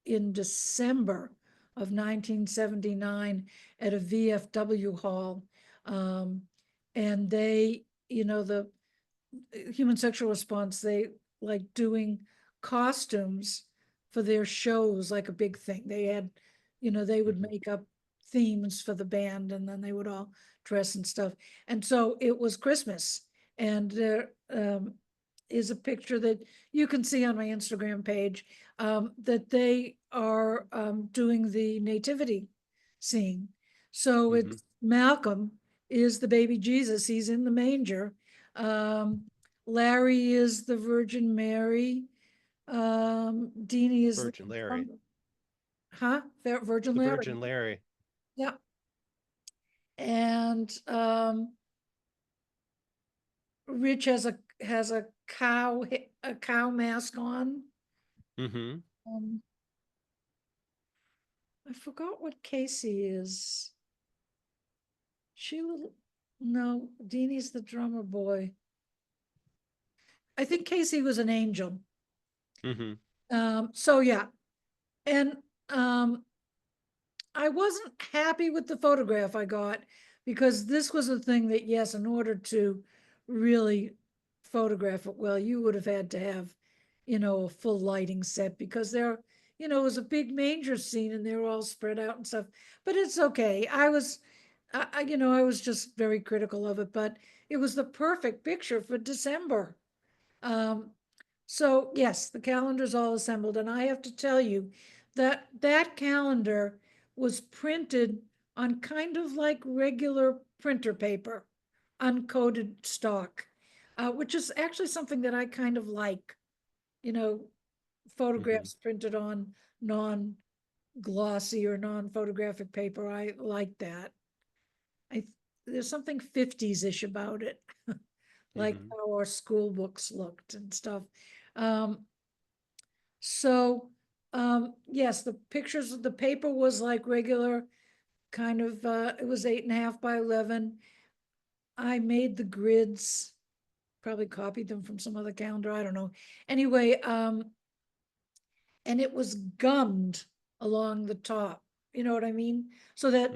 in December of 1979 at a VFW hall. And they, the Human Sexual Response, they like doing costumes for their shows, like a big thing. They had, they would make up themes for the band, and then they would all dress and stuff. And so it was Christmas, and there is a picture that you can see on my Instagram page, that they are doing the nativity scene. So it's Malcolm is the baby Jesus. He's in the manger. Larry is the Virgin Mary. Deanie is Virgin Larry. Virgin The Larry. Virgin Larry. Yeah. And Rich has a cow mask on. Mm-hmm. I forgot what Casey is. No, Deanie's the drummer boy. I think Casey was an angel. Mm-hmm. So yeah. And I wasn't happy with the photograph I got, because this was a thing that, yes, in order to really photograph it well, you would have had to have, a full lighting set, because there, it was a big manger scene and they were all spread out and stuff. But it's okay. I was just very critical of it, but it was the perfect picture for December. So yes, the calendar's all assembled, and I have to tell you that that calendar was printed on kind of like regular printer paper, uncoated stock, which is actually something that I kind of like. Photographs printed on non-glossy or non-photographic paper. I like that. There's something 50s-ish about it, like how our school books looked and stuff. So, yes, the pictures of the paper was like regular, kind of, it was 8.5 by 11. I made the grids, probably copied them from some other calendar, I don't know. Anyway, and it was gummed along the top, you know what I mean? So that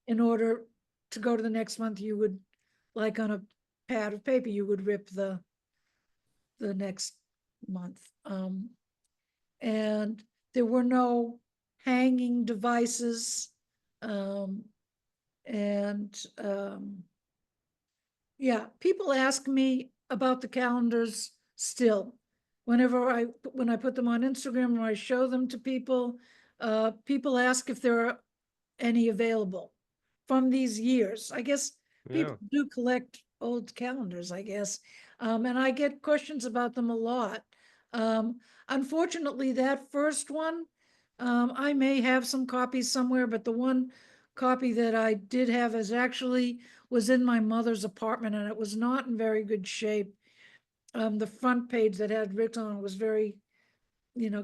in order to go to the next month, you would, like on a pad of paper, you would rip the next month. And there were no hanging devices. And yeah, people ask me about the calendars still. When I put them on Instagram or I show them to people, people ask if there are any available from these years. I guess people do collect old calendars, I guess. And I get questions about them a lot. Unfortunately, that first one, I may have some copies somewhere, but the one copy that I did have was in my mother's apartment, and it was not in very good shape. The front page that had Rick on it was very,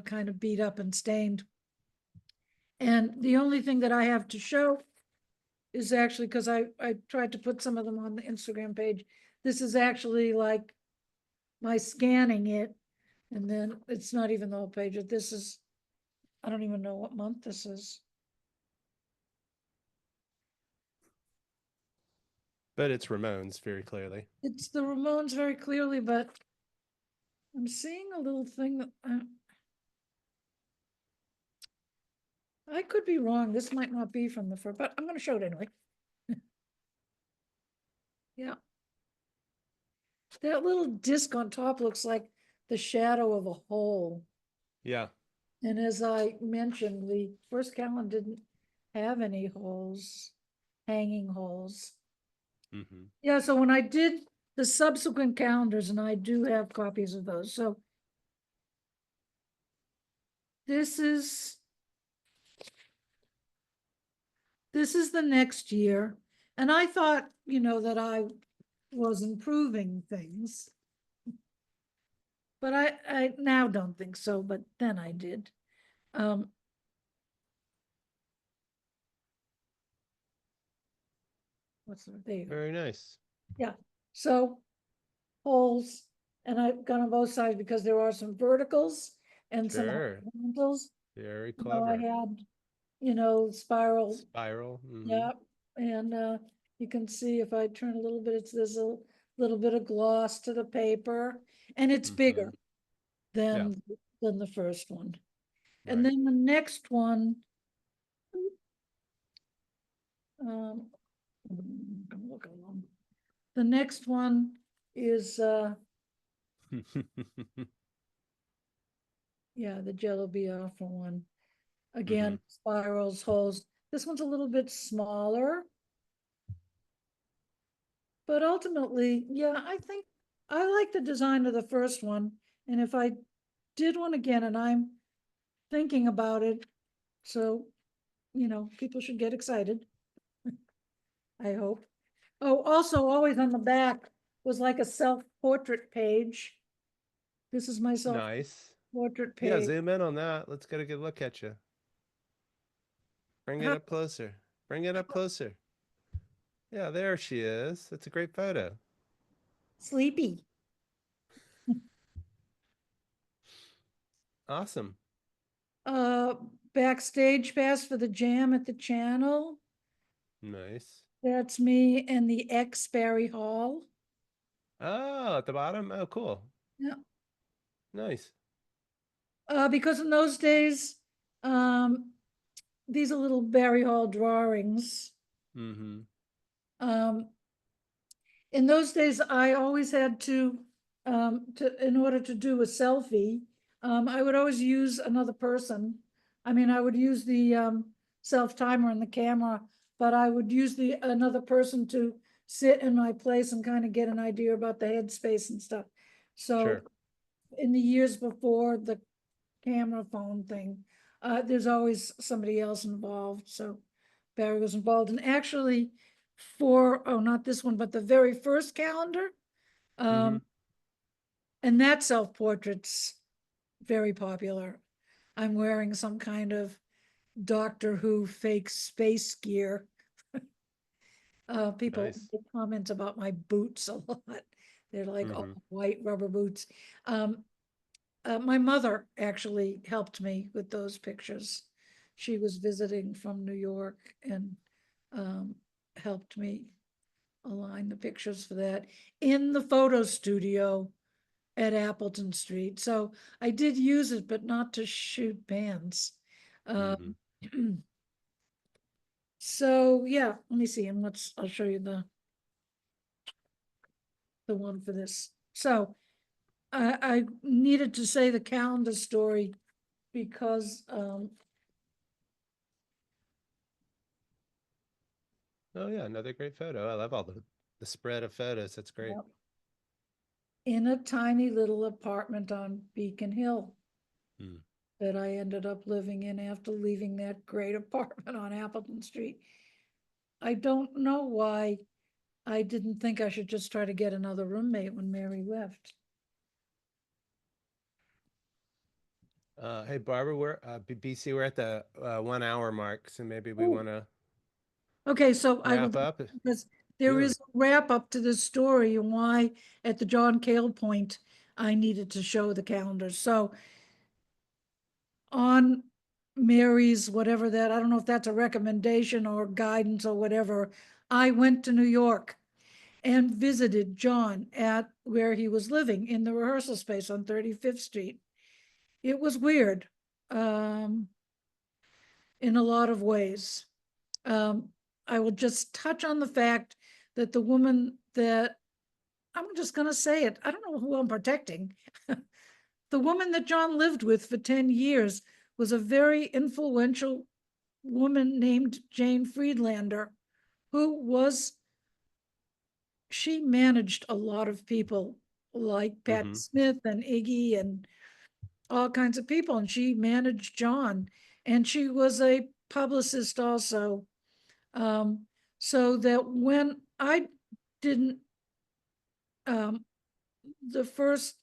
kind of beat up and stained. And the only thing that I have to show is actually, because I tried to put some of them on the Instagram page. This is actually like my scanning it, and then it's not even the whole page. This is, I don't even know what month this is. But it's Ramones very clearly. It's the Ramones very clearly, but I'm seeing a little thing that I could be wrong. This might not be from the first, but I'm going to show it anyway. Yeah. That little disc on top looks like the shadow of a hole. Yeah. And as I mentioned, the first calendar didn't have any holes, hanging holes. Yeah, so when I did the subsequent calendars, and I do have copies of those, so this is the next year. And I thought, that I was improving things. But I now don't think so, but then I did. Um, there you go. Very nice. Yeah, so holes, and I've gone on both sides because there are some verticals and some Sure. horizontals. Very I clever. had, spiral, Spiral. yeah, and you can see if I turn a little bit, there's a little bit of gloss to the paper, and it's bigger Yeah. than the first one. And Right. then the next one, um, look along. The next one is, yeah, the Jello Biafra one. Again, spirals, holes. This one's a little bit smaller. But ultimately, yeah, I think I like the design of the first one. And if I did one again, and I'm thinking about it, so, people should get excited, I hope. Oh, also, always on the back was like a self-portrait page. This is my Nice. self-portrait Yeah, page. zoom in on that. Let's get a good look at you. Bring it How up closer. Bring it up closer. Yeah, there she is. That's a great photo. sleepy. Awesome. Uh, Backstage pass for the jam at the channel. Nice. That's me and the ex Barry Hall. Oh, at the bottom? Oh, cool. Yeah. Nice. Because in those days, um, these are little Barry Hall drawings. Mm-hmm. Um, in those days, I always had in order to do a selfie, I would always use another person. I mean, I would use the self timer and the camera, but I would use another person to sit in my place and kind of get an idea about the headspace and stuff. So Sure. in the years before the camera phone thing, there's always somebody else involved. So Barry was involved, and actually not this one, but the very first calendar, Mm-hmm. um, and that self-portrait's very popular. I'm wearing some kind of Doctor Who fake space gear. People Nice. comment about my boots a lot. They're like, oh, Mm-hmm. white rubber boots. My mother actually helped me with those pictures. She was visiting from New York and helped me align the pictures for that in the photo studio at Appleton Street. So I did use it, but not to shoot bands. Mm-hmm. Um, so yeah, let me see, and I'll show you the one for this. So I needed to say the calendar story because Oh yeah, another great photo. I love all the spread of photos. That's great. yep, in a tiny little apartment on Beacon Hill Mm. that I ended up living in after leaving that great apartment on Appleton Street. I don't know why I didn't think I should just try to get another roommate when Mary left. Hey Barbara, we're BC. We're at the 1 hour mark, so maybe we Oh, want to okay, so I will, wrap up. because there Yeah. is a wrap up to this story and why at the John Cale point I needed to show the calendar. So on Mary's, whatever that, I don't know if that's a recommendation or guidance or whatever, I went to New York and visited John at where he was living in the rehearsal space on 35th Street. It was weird, in a lot of ways. Um, I will just touch on the fact that the woman that, I'm just gonna say it, I don't know who I'm protecting. The woman that John lived with for 10 years was a very influential woman named Jane Friedlander, she managed a lot of people like Patti Mm-hmm. Smith and Iggy and all kinds of people, and she managed John, and she was a publicist also. Um, so that when I didn't, um, the first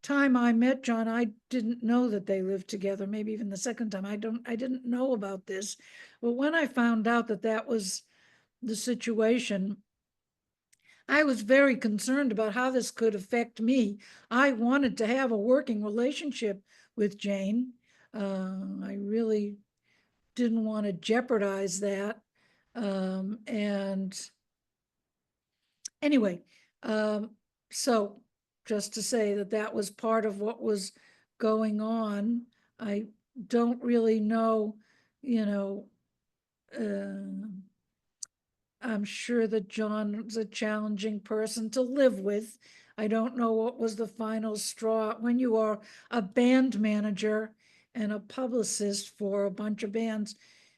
time I met John, I didn't know that they lived together. Maybe even the second time, I didn't know about this. But when I found out that that was the situation, I was very concerned about how this could affect me. I wanted to have a working relationship with Jane. I really didn't want to jeopardize that. And anyway, so just to say that that was part of what was going on. I don't really know, you know, uh, I'm sure that John was a challenging person to live with. I don't know what was the final straw. When you are a band manager and a publicist for a bunch of bands,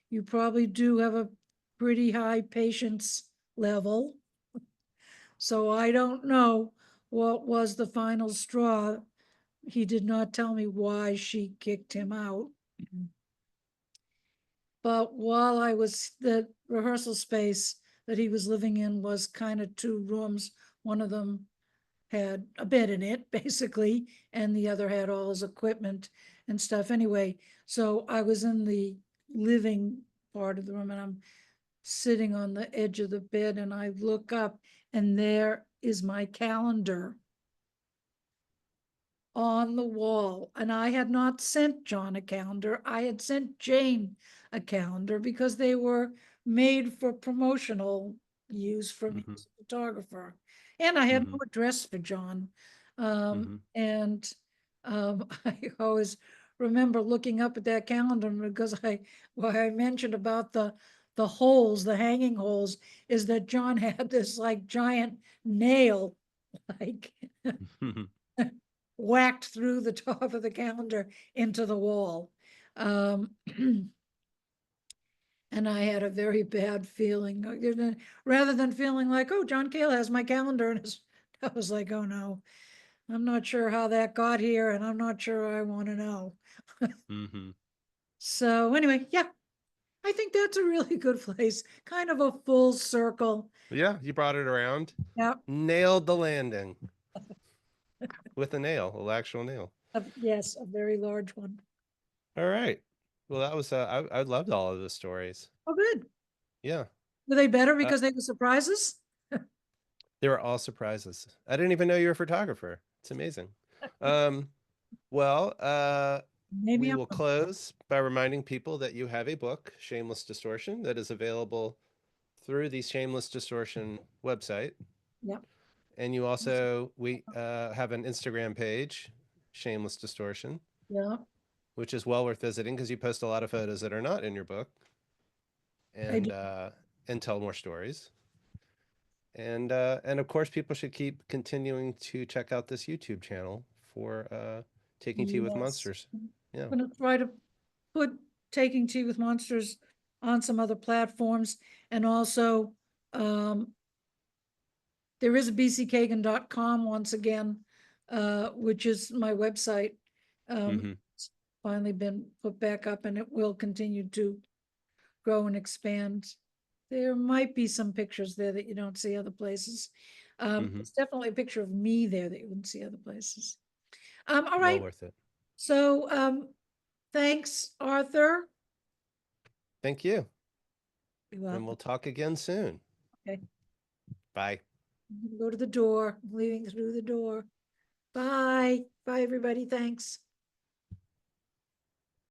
you probably do have a pretty high patience level. So I don't know what was the final straw. He did not tell me why she kicked him out. But while I was, the rehearsal space that he was living in was kind of two rooms. One of them had a bed in it, basically, and the other had all his equipment and stuff anyway. So I was in the living part of the room, and I'm sitting on the edge of the bed, and I look up, and there is my calendar on the wall. And I had not sent John a calendar. I had sent Jane a calendar because they were made for promotional use for me Mm-hmm. as a photographer. And I had Mm-hmm. no address for John. Mm-hmm. And I always remember looking up at that calendar because what I mentioned about the holes, the hanging holes, is that John had this like giant nail, like whacked through the top of the calendar into the wall. Um, and I had a very bad feeling. Rather than feeling like, oh, John Cale has my calendar, and I was like, oh no, I'm not sure how that got here, and I'm not sure I want to know. Mm-hmm. So anyway, yeah, I think that's a really good place. Kind of a full circle. Yeah, you brought it around. Yeah, Nailed the landing with a nail, an actual nail. yes, a very large one. All right. Well, that was I loved all of the stories. Oh, good. Yeah. Were they better Uh, because they were surprises? they were all surprises. I didn't even know you were a photographer. It's amazing. Um, well, Maybe we I'm. will close by reminding people that you have a book, Shameless Distortion, that is available through the Shameless Distortion website. Yep. And you also, we have an Instagram page, Shameless Distortion, Yeah, which is well worth visiting because you post a lot of photos that are not in your book I do. and tell more stories. And of course, people should keep continuing to check out this YouTube channel for Taking Tea with Yes. Monsters. I'm Yeah. gonna try to put Taking Tea with Monsters on some other platforms. And also, um, there is a bckagan.com once again, which is my website. Mm-hmm. It's finally been put back up, and it will continue to grow and expand. There might be some pictures there that you don't see other places. Mm-hmm. It's definitely a picture of me there that you wouldn't see other places. All Well right. worth it. So, thanks, Arthur. Thank you. You're And welcome. we'll talk again soon. Okay. Bye. Go to the door, leaving through the door. Bye. Bye, everybody. Thanks.